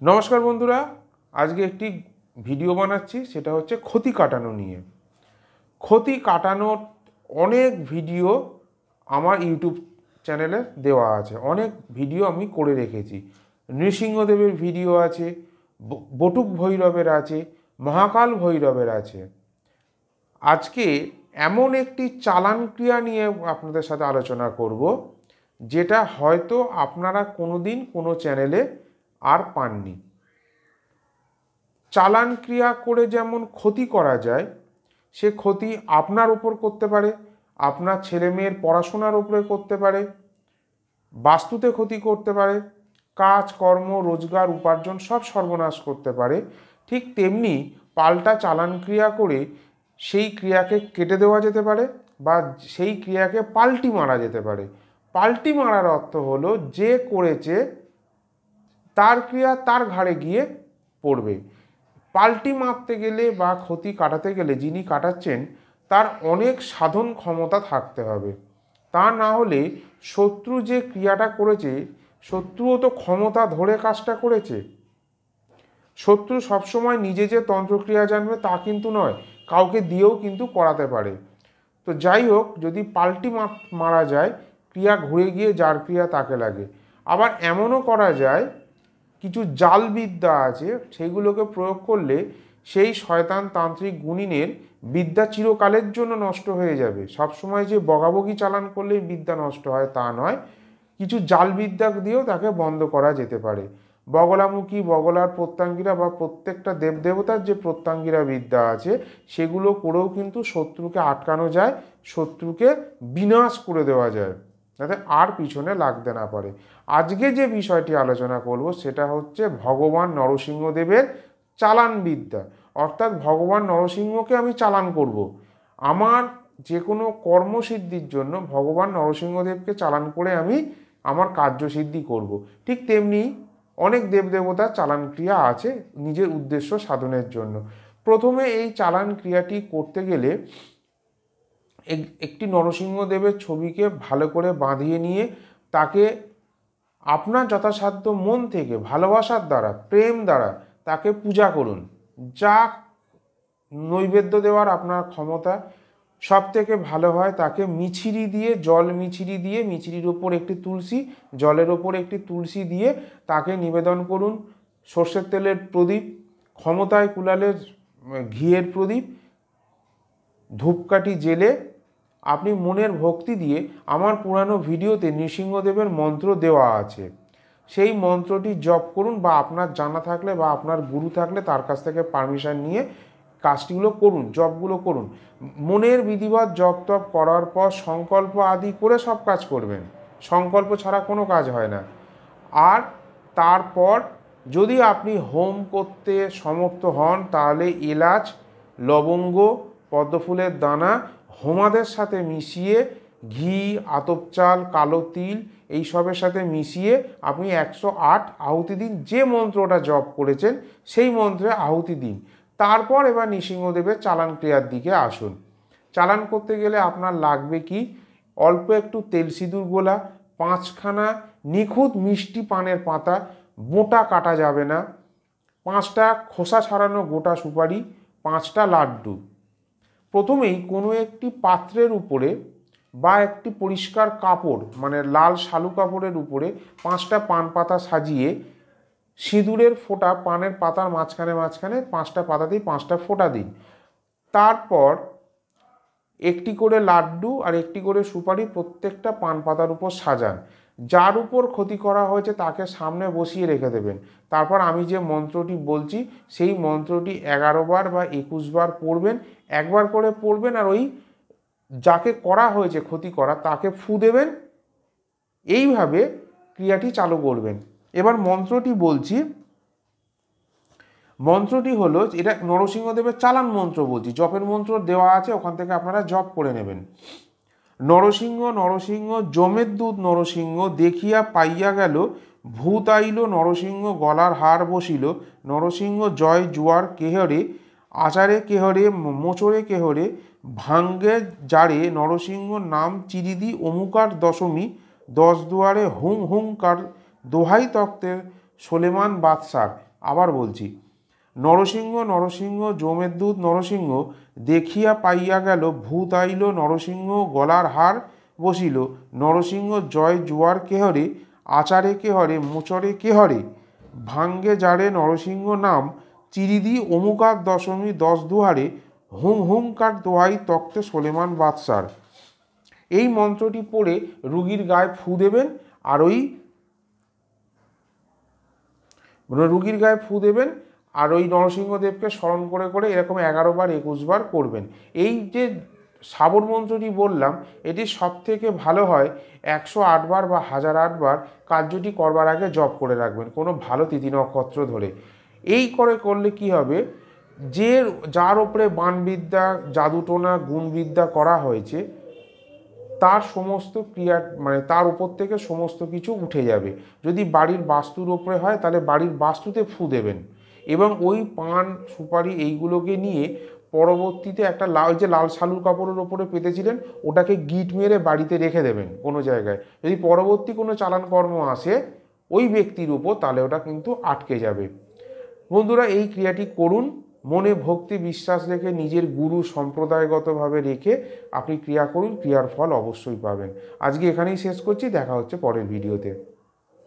নমস্কার বন্ধুরা, আজকে একটি ভিডিও বানাচ্ছি, সেটা হচ্ছে ক্ষতি কাটানো নিয়ে। ক্ষতি কাটানোর অনেক ভিডিও আমার ইউটিউব চ্যানেলে দেওয়া আছে, অনেক ভিডিও আমি করে রেখেছি। নৃসিংহদেবের ভিডিও আছে, বটুক ভৈরবের আছে, মহাকাল ভৈরবের আছে। আজকে এমন একটি চালান ক্রিয়া নিয়ে আপনাদের সাথে আলোচনা করব, যেটা হয়তো আপনারা কোনোদিন কোনো চ্যানেলে আর পাননি। চালান ক্রিয়া করে যেমন ক্ষতি করা যায়, সে ক্ষতি আপনার উপর করতে পারে, আপনার ছেলে মেয়ের পড়াশোনার উপরে করতে পারে, বাস্তুতে ক্ষতি করতে পারে, কাজ কর্ম রোজগার উপার্জন সব সর্বনাশ করতে পারে। ঠিক তেমনি পাল্টা চালান ক্রিয়া করে সেই ক্রিয়াকে কেটে দেওয়া যেতে পারে বা সেই ক্রিয়াকে পাল্টি মারা যেতে পারে। পাল্টি মারার অর্থ হলো যে করেছে তার ক্রিয়া তার ঘাড়ে গিয়ে পড়বে। পাল্টি মারতে গেলে বা ক্ষতি কাটাতে গেলে যিনি কাটাচ্ছেন তার অনেক সাধন ক্ষমতা থাকতে হবে। তা না হলে শত্রু যে ক্রিয়াটা করেছে, শত্রুও তো ক্ষমতা ধরে কাজটা করেছে। শত্রু সবসময় নিজে যে তন্ত্রক্রিয়া জানবে তা কিন্তু নয়, কাউকে দিয়েও কিন্তু করাতে পারে। তো যাই হোক, যদি পাল্টি মারা যায়, ক্রিয়া ঘুরে গিয়ে যার ক্রিয়া তাকে লাগে। আবার এমনও করা যায়, কিছু জাল বিদ্যা আছে, সেগুলোকে প্রয়োগ করলে সেই শয়তান তান্ত্রিক গুণিনের বিদ্যা চিরকালের জন্য নষ্ট হয়ে যাবে। সবসময় যে বগাবগি চালান করলেই বিদ্যা নষ্ট হয় তা নয়, কিছু জাল বিদ্যা দিয়েও তাকে বন্ধ করা যেতে পারে। বগলামুখী, বগলার প্রত্যঙ্গিরা বা প্রত্যেকটা দেবদেবতার যে প্রত্যঙ্গিরা বিদ্যা আছে, সেগুলো করেও কিন্তু শত্রুকে আটকানো যায়, শত্রুকে বিনাশ করে দেওয়া যায়, যাতে আর পিছনে লাগতে না পারে। আজকে যে বিষয়টি আলোচনা করব সেটা হচ্ছে ভগবান নরসিংহদেবের চালান বিদ্যা। অর্থাৎ ভগবান নরসিংহকে আমি চালান করব। আমার যে কোনো কর্মসিদ্ধির জন্য ভগবান নরসিংহদেবকে চালান করে আমি আমার কার্যসিদ্ধি করব। ঠিক তেমনি অনেক দেবদেবতার চালান ক্রিয়া আছে নিজের উদ্দেশ্য সাধনের জন্য। প্রথমে এই চালান ক্রিয়াটি করতে গেলে একটি নরসিংহদেবের ছবিকে ভালো করে বাঁধিয়ে নিয়ে তাকে আপনার যথাসাধ্য মন থেকে ভালোবাসার দ্বারা, প্রেম দ্বারা তাকে পূজা করুন। যা নৈবেদ্য দেওয়ার আপনার ক্ষমতা, সব থেকে ভালো হয় তাকে মিছরি দিয়ে, জল মিছরি দিয়ে, মিছরির ওপর একটি তুলসী, জলের ওপর একটি তুলসী দিয়ে তাকে নিবেদন করুন। সর্ষের তেলের প্রদীপ, ক্ষমতায় কুলালে ঘিয়ের প্রদীপ, ধূপকাঠি জেলে আপনি মনের ভক্তি দিয়ে, আমার পুরানো ভিডিওতে নৃসিংহদেবের মন্ত্র দেওয়া আছে, সেই মন্ত্রটি জপ করুন। বা আপনার জানা থাকলে বা আপনার গুরু থাকলে তার কাছ থেকে পারমিশন নিয়ে কাজটিগুলো করুন, জপগুলো করুন। মনের বিধিবৎ জপ তপ করার পর সংকল্প আদি করে সব কাজ করবেন। সংকল্প ছাড়া কোনো কাজ হয় না। আর তারপর যদি আপনি হোম করতে সমর্থ হন, তাহলে এলাচ, লবঙ্গ, পদ্মফুলের দানা হোমাদের সাথে মিশিয়ে, ঘি, আতপ চাল, কালো তিল এইসবের সাথে মিশিয়ে আপনি 108 আহুতি দিন। যে মন্ত্রটা জপ করেছেন সেই মন্ত্রে আহুতি দিন। তারপর এবার নৃসিংহদেবের চালান ক্রিয়ার দিকে আসুন। চালান করতে গেলে আপনার লাগবে কি? অল্প একটু তেল সিঁদুর গোলা, 5খানা নিখুঁত মিষ্টি পানের পাতা, বোটা কাটা যাবে না, 5টা খোসা ছাড়ানো গোটা সুপারি, 5টা লাড্ডু। প্রথমেই কোনো একটি পাত্রের উপরে বা একটি পরিষ্কার কাপড়, মানে লাল শালু কাপড়ের উপরে 5টা পান পাতা সাজিয়ে সিঁদুরের ফোঁটা পানের পাতার মাঝখানে মাঝখানে 5টা পাতাতেই 5টা ফোঁটা দিন। তারপর একটি করে লাড্ডু আর একটি করে সুপারি প্রত্যেকটা পান পাতার উপর সাজান। যার উপর ক্ষতি করা হয়েছে তাকে সামনে বসিয়ে রেখে দেবেন। তারপর আমি যে মন্ত্রটি বলছি সেই মন্ত্রটি 11 বার বা 21 বার পড়বেন। একবার করে পড়বেন আর ওই যাকে করা হয়েছে ক্ষতি করা তাকে ফু দেবেন। এইভাবে ক্রিয়াটি চালু করবেন। এবার মন্ত্রটি বলছি। মন্ত্রটি হলো, এটা নরসিংহদেবের চালান মন্ত্র বলছি, জপের মন্ত্র দেওয়া আছে, ওখান থেকে আপনারা জপ করে নেবেন। নরসিংহ নরসিংহ জমের দুধ নরসিংহ, দেখিয়া পাইয়া গেল ভূত আইল নরসিংহ, গলার হার বসিল নরসিংহ, জয় জুয়ার কেহরে, আচারে কেহরে, মোচরে কেহরে, ভাঙ্গে জারে নরসিংহ, নাম চিরিদি অমুকার দশমী, 10 দুয়ারে হুং হুঙ্কার, দোহাই তক্তের সোলেমান বাদশার। আবার বলছি, নরসিংহ নরসিংহ জমের দুধ নরসিংহ, দেখিয়া পাইয়া গেল ভূত আইল নরসিংহ, গলার হার বসিল নরসিংহ, জয় জুয়ার কেহরে, আচারে কেহরে মোচরে কেহরে, ভাঙ্গে জারে নরসিংহ নাম, চিরিদি অমুকার দশমী 10 দুহারে, হুং হুংকার দোহাই তক্তে সোলেমান বাদশার। এই মন্ত্রটি পড়ে রুগীর গায়ে ফু দেবেন, আর ওই নরসিংহদেবকে স্মরণ করে করে এরকম 11 বার 21 বার করবেন। এই যে শ্রাবণ মন্ত্রটি বললাম, এটি সব থেকে ভালো হয় 108 বার বা 1008 বার কার্যটি করবার আগে জপ করে রাখবেন কোনো ভালো তিথি নক্ষত্র ধরে। এই করলে কি হবে, যার ওপরে বাণবিদ্যা, জাদুটোনা, গুণবিদ্যা করা হয়েছে, তার সমস্ত ক্রিয়া মানে তার উপর থেকে সমস্ত কিছু উঠে যাবে। যদি বাড়ির বাস্তুর ওপরে হয় তাহলে বাড়ির বাস্তুতে ফু দেবেন, এবং ওই পান সুপারি এইগুলোকে নিয়ে পরবর্তীতে একটা লাল শালুর কাপড়ের ওপরে পেতেছিলেন, ওটাকে গিট মেরে বাড়িতে রেখে দেবেন কোনো জায়গায়। যদি পরবর্তী কোনো চালান কর্ম আসে ওই ব্যক্তির উপর, তাহলে ওটা কিন্তু আটকে যাবে। বন্ধুরা, এই ক্রিয়াটি করুন, মনে ভক্তি বিশ্বাস রেখে নিজের গুরু সম্প্রদায়গতভাবে রেখে আপনি ক্রিয়া করুন, ক্রিয়ার ফল অবশ্যই পাবেন। আজকে এখানেই শেষ করছি, দেখা হচ্ছে পরের ভিডিওতে।